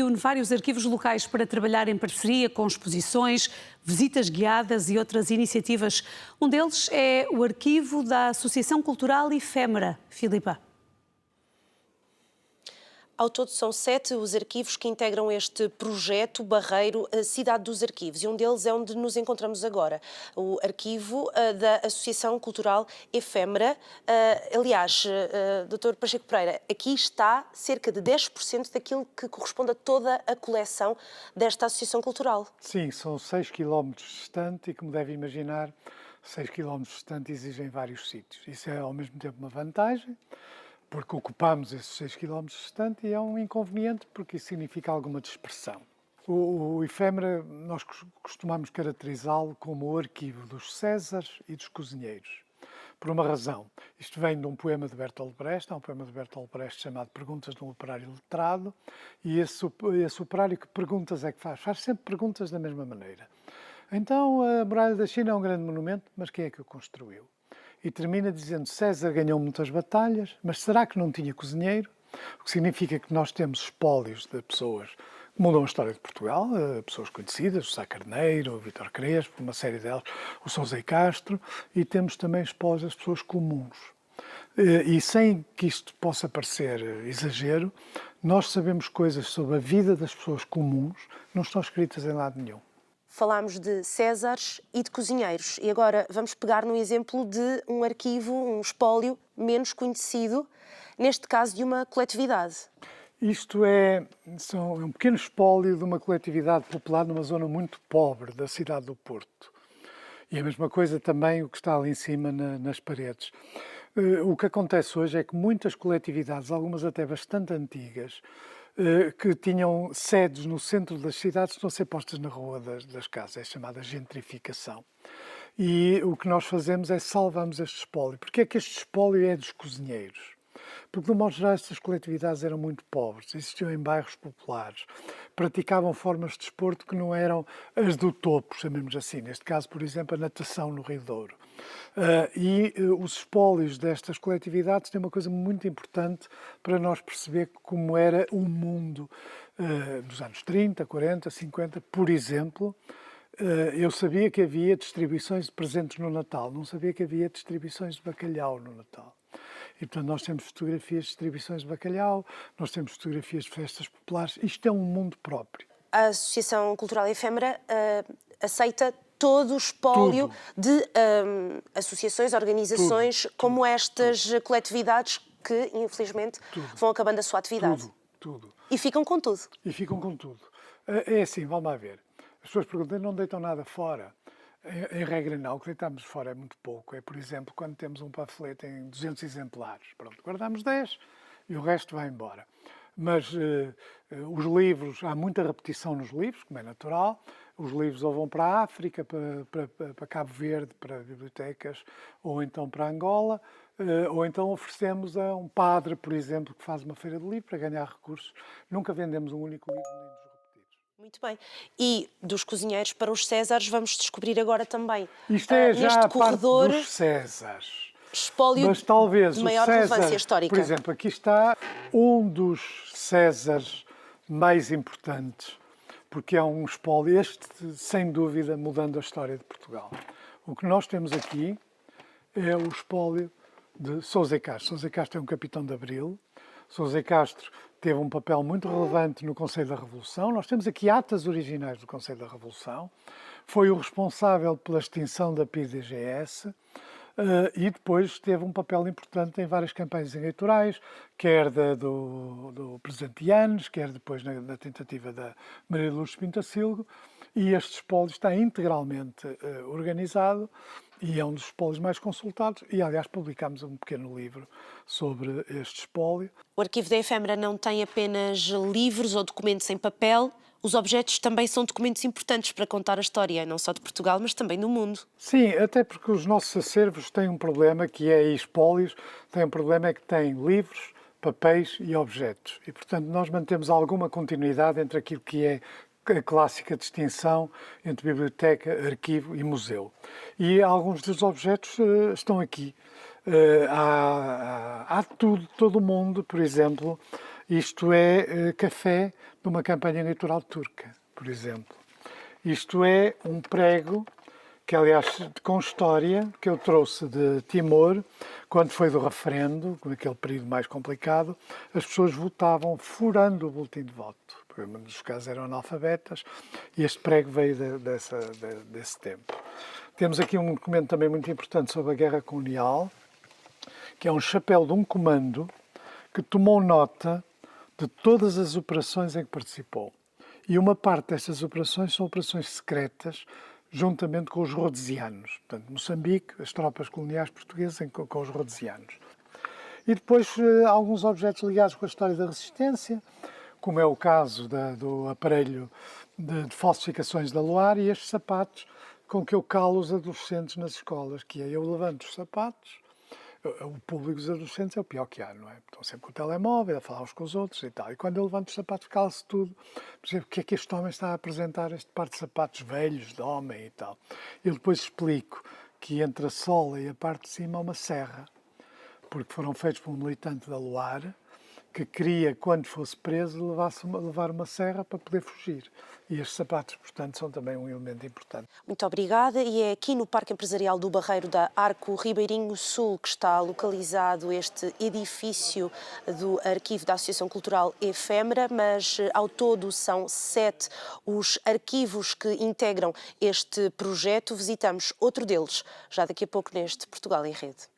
Une vários arquivos locais para trabalhar em parceria com exposições, visitas guiadas e outras iniciativas. Um deles é o arquivo da Associação Cultural Efêmera. Filipa. Ao todo são 7 os arquivos que integram este projeto Barreiro Cidade dos Arquivos, e um deles é onde nos encontramos agora, o arquivo da Associação Cultural Efêmera. Aliás, Dr. Pacheco Pereira, aqui está cerca de 10% daquilo que corresponde a toda a coleção desta Associação Cultural. Sim, são 6 km distante e, como deve imaginar, 6 km distante exigem vários sítios. Isso é ao mesmo tempo uma vantagem, porque ocupamos esses 6 km distante, e é um inconveniente porque isso significa alguma dispersão. O Efêmera, nós costumamos caracterizá-lo como o arquivo dos Césares e dos cozinheiros. Por uma razão. Isto vem de um poema de Bertolt Brecht, há um poema de Bertolt Brecht chamado Perguntas de um Operário Letrado, e esse operário, que perguntas é que faz? Faz sempre perguntas da mesma maneira. Então, a Muralha da China é um grande monumento, mas quem é que o construiu? E termina dizendo: César ganhou muitas batalhas, mas será que não tinha cozinheiro? O que significa que nós temos espólios de pessoas que mudam a história de Portugal, pessoas conhecidas, o Sá Carneiro, o Vítor Crespo, uma série delas, o Sousa e Castro, e temos também espólios das pessoas comuns. E sem que isto possa parecer exagero, nós sabemos coisas sobre a vida das pessoas comuns que não estão escritas em lado nenhum. Falámos de Césares e de cozinheiros, e agora vamos pegar no exemplo de um arquivo, um espólio menos conhecido, neste caso de uma coletividade. Isto é um pequeno espólio de uma coletividade popular numa zona muito pobre da cidade do Porto. E a mesma coisa também o que está ali em cima nas paredes. O que acontece hoje é que muitas coletividades, algumas até bastante antigas, que tinham sedes no centro das cidades, estão a ser postas na rua das casas. É chamada gentrificação. E o que nós fazemos é salvamos este espólio. Porque é que este espólio é dos cozinheiros? Porque, de um modo geral, estas coletividades eram muito pobres, existiam em bairros populares, praticavam formas de desporto que não eram as do topo, chamemos assim. Neste caso, por exemplo, a natação no Rio Douro. Os espólios destas coletividades têm uma coisa muito importante para nós perceber como era o mundo nos anos 30, 40, 50, por exemplo. Eu sabia que havia distribuições de presentes no Natal, não sabia que havia distribuições de bacalhau no Natal. E, portanto, nós temos fotografias de distribuições de bacalhau, nós temos fotografias de festas populares. Isto é um mundo próprio. A Associação Cultural Efêmera aceita todo o espólio de associações, organizações como estas coletividades que, infelizmente, vão acabando a sua atividade. Tudo. E ficam com tudo. E ficam com tudo. É assim, vamos lá ver. As pessoas perguntam: não deitam nada fora? Em regra não, o que deitamos fora é muito pouco. É, por exemplo, quando temos um panfleto em 200 exemplares, pronto, guardamos 10 e o resto vai embora. Mas os livros, há muita repetição nos livros, como é natural. Os livros ou vão para a África, para Cabo Verde, para bibliotecas, ou então para Angola, ou então oferecemos a um padre, por exemplo, que faz uma feira de livro para ganhar recursos. Nunca vendemos um único livro nem dos repetidos. Muito bem. E dos cozinheiros para os Césares vamos descobrir agora também. Isto é já neste a corredor, parte dos Césares. Espólio Mas talvez de maior o César, relevância histórica. por exemplo, aqui está um dos Césares mais importantes, porque é um espólio, este, sem dúvida, mudando a história de Portugal. O que nós temos aqui é o espólio de Sousa e Castro. Sousa e Castro é um capitão de Abril. Sousa e Castro teve um papel muito relevante no Conselho da Revolução. Nós temos aqui atas originais do Conselho da Revolução. Foi o responsável pela extinção da PIDGS. E depois teve um papel importante em várias campanhas eleitorais, quer do presidente Yanes, quer depois na tentativa da Maria Lourdes Pintacilgo, e este espólio está integralmente organizado e é um dos espólios mais consultados, e aliás publicámos um pequeno livro sobre este espólio. O arquivo da Efêmera não tem apenas livros ou documentos em papel. Os objetos também são documentos importantes para contar a história, não só de Portugal, mas também do mundo. Sim, até porque os nossos acervos têm um problema, que é espólios, têm um problema é que têm livros, papéis e objetos. E, portanto, nós mantemos alguma continuidade entre aquilo que é a clássica distinção entre biblioteca, arquivo e museu. E alguns dos objetos estão aqui. Há tudo, todo o mundo, por exemplo, Isto é café de uma campanha eleitoral turca, por exemplo. Isto é um prego que, aliás, com história, que eu trouxe de Timor, quando foi do referendo, naquele período mais complicado, as pessoas votavam furando o boletim de voto, porque nos casos eram analfabetas, e este prego veio desse tempo. Temos aqui um documento também muito importante sobre a Guerra Colonial, que é um chapéu de um comando que tomou nota de todas as operações em que participou. E uma parte destas operações são operações secretas, juntamente com os rhodesianos. Portanto, Moçambique, as tropas coloniais portuguesas com os rhodesianos. E depois alguns objetos ligados com a história da resistência, como é o caso do aparelho de falsificações da Luar e estes sapatos com que eu calo os adolescentes nas escolas, que é eu levanto os sapatos. O público dos adolescentes é o pior que há, não é? Estão sempre com o telemóvel, a falar uns com os outros e tal. E quando eu levanto os sapatos, cala-se tudo. Por exemplo, o que é que este homem está a apresentar, este par de sapatos velhos de homem e tal. Eu depois explico que entre a sola e a parte de cima há uma serra, porque foram feitos por um militante da Luar, que queria, quando fosse preso, levar uma serra para poder fugir. E estes sapatos, portanto, são também um elemento importante. Muito obrigada. E é aqui no Parque Empresarial do Barreiro da Arco Ribeirinho Sul que está localizado este edifício do Arquivo da Associação Cultural Efêmera, mas ao todo são 7 os arquivos que integram este projeto. Visitamos outro deles já daqui a pouco neste Portugal em Rede.